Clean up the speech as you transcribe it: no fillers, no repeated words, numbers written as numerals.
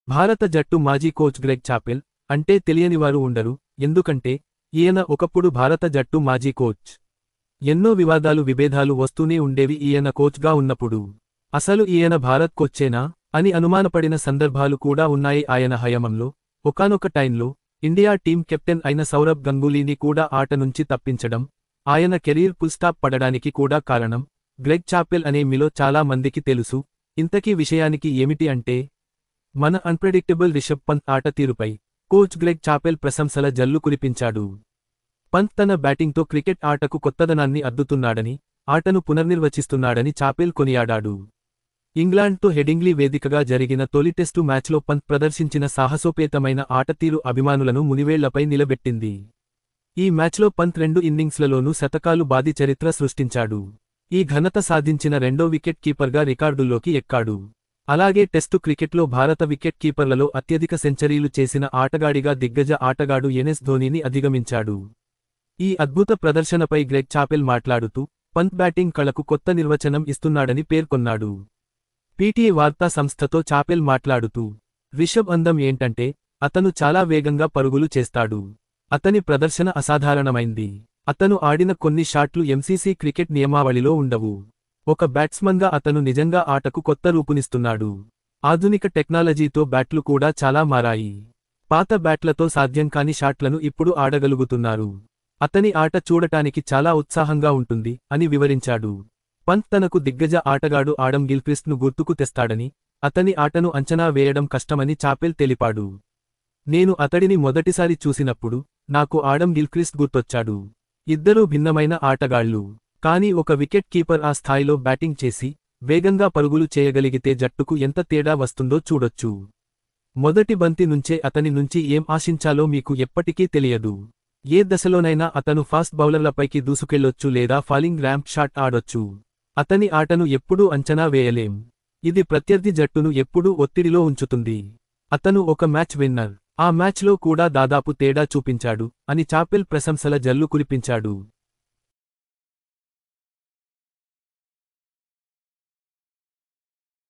భారత జట్టు మాజీ కోచ్ గ్రెగ్ చాపెల్ అంటే తెలియనివారు ఉండరు, ఎందుకంటే ఈయన ఒకప్పుడు భారత జట్టు మాజీ కోచ్. ఎన్నో విభేదాలు వస్తూనే ఉండేవి ఈయన కోచ్గా ఉన్నప్పుడు. అసలు ఈయన భారత్ కోచ్చేనా అని అనుమానపడిన సందర్భాలు కూడా ఉన్నాయి ఆయన హయాంలో. ఒకానొక టైంలో ఇండియా టీం కెప్టెన్ అయిన సౌరవ్ గంగూలీని కూడా ఆట నుంచి తప్పించడం, ఆయన కెరీర్ ఫుల్ స్టాప్ పడడానికి కూడా కారణం గ్రెగ్ చాపెల్ అనే మీలో చాలా మందికి తెలుసు. ఇంతకీ విషయానికి ఏమిటి అంటే, మన అన్ప్రెడిక్టబుల్ రిషబ్ పంత్ ఆట తీరుపై కోచ్ గ్రెగ్ చాపెల్ ప్రశంసల జల్లు కురిపించాడు. పంత్ తన బ్యాటింగ్తో క్రికెట్ ఆటకు కొత్తదనాన్ని అద్దుతున్నాడని, ఆటను పునర్నిర్వచిస్తున్నాడని చాపెల్ కొనియాడాడు. ఇంగ్లాండ్తో హెడింగ్లీ వేదికగా జరిగిన తొలి టెస్టు మ్యాచ్లో పంత్ ప్రదర్శించిన సాహసోపేతమైన ఆటతీరు అభిమానులను మునివేళ్లపై నిలబెట్టింది. ఈ మ్యాచ్లో పంత్ 2 ఇన్నింగ్స్లలోనూ శతకాలు బాది చరిత్ర సృష్టించాడు. ఈ ఘనత సాధించిన రెండో వికెట్ కీపర్గా రికార్డుల్లోకి ఎక్కాడు. అలాగే టెస్టు క్రికెట్లో భారత వికెట్ కీపర్లలో అత్యధిక సెంచరీలు చేసిన ఆటగాడిగా దిగ్గజ ఆటగాడు ఎంఎస్ ధోనీని అధిగమించాడు. ఈ అద్భుత ప్రదర్శనపై గ్రెగ్ చాపెల్ మాట్లాడుతూ, పంత్ బ్యాటింగ్ కళకు కొత్త నిర్వచనం ఇస్తున్నాడని పేర్కొన్నాడు. పీటీఐ వార్తా సంస్థతో చాపెల్ మాట్లాడుతూ, రిషబ్ అందం ఏంటంటే అతను చాలా వేగంగా పరుగులు చేస్తాడు. అతని ప్రదర్శన అసాధారణమైంది. అతను ఆడిన కొన్ని షాట్లు ఎంసీసీ క్రికెట్ నియమావళిలో ఉండవు. ఒక బ్యాట్స్మన్గా అతను నిజంగా ఆటకు కొత్త రూపునిస్తున్నాడు. ఆధునిక టెక్నాలజీతో బ్యాట్లు కూడా చాలా మారాయి. పాత బ్యాట్లతో సాధ్యం కాని షాట్లను ఇప్పుడు ఆడగలుగుతున్నారు. అతని ఆట చూడటానికి చాలా ఉత్సాహంగా ఉంటుంది అని వివరించాడు. పంత్ తనకు దిగ్గజ ఆటగాడు ఆడమ్ గిల్క్రిస్ట్ను గుర్తుకు తెస్తాడని, అతని ఆటను అంచనా వేయడం కష్టమని చాపెల్ తెలిపాడు. నేను అతడిని మొదటిసారి చూసినప్పుడు నాకు ఆడమ్ గిల్క్రిస్ట్ గుర్తొచ్చాడు. ఇద్దరూ భిన్నమైన ఆటగాళ్లు. కానీ ఒక వికెట్ కీపర్ ఆ స్థాయిలో బ్యాటింగ్ చేసి వేగంగా పరుగులు చేయగలిగితే జట్టుకు ఎంత తేడా వస్తుందో చూడొచ్చు. మొదటి బంతి నుంచే అతని నుంచి ఏం ఆశించాలో మీకు ఎప్పటికీ తెలియదు. ఏ దశలోనైనా అతను ఫాస్ట్ బౌలర్లపైకి దూసుకెళ్లొచ్చు లేదా ఫాలింగ్ ర్యాంప్ షాట్ ఆడొచ్చు. అతని ఆటను ఎప్పుడూ అంచనా వేయలేం. ఇది ప్రత్యర్థి జట్టును ఎప్పుడూ ఒత్తిడిలో ఉంచుతుంది. అతను ఒక మ్యాచ్ విన్నర్. ఆ మ్యాచ్లో కూడా దాదాపు తేడా చూపించాడు అని చాపెల్ ప్రశంసల జల్లు కురిపించాడు.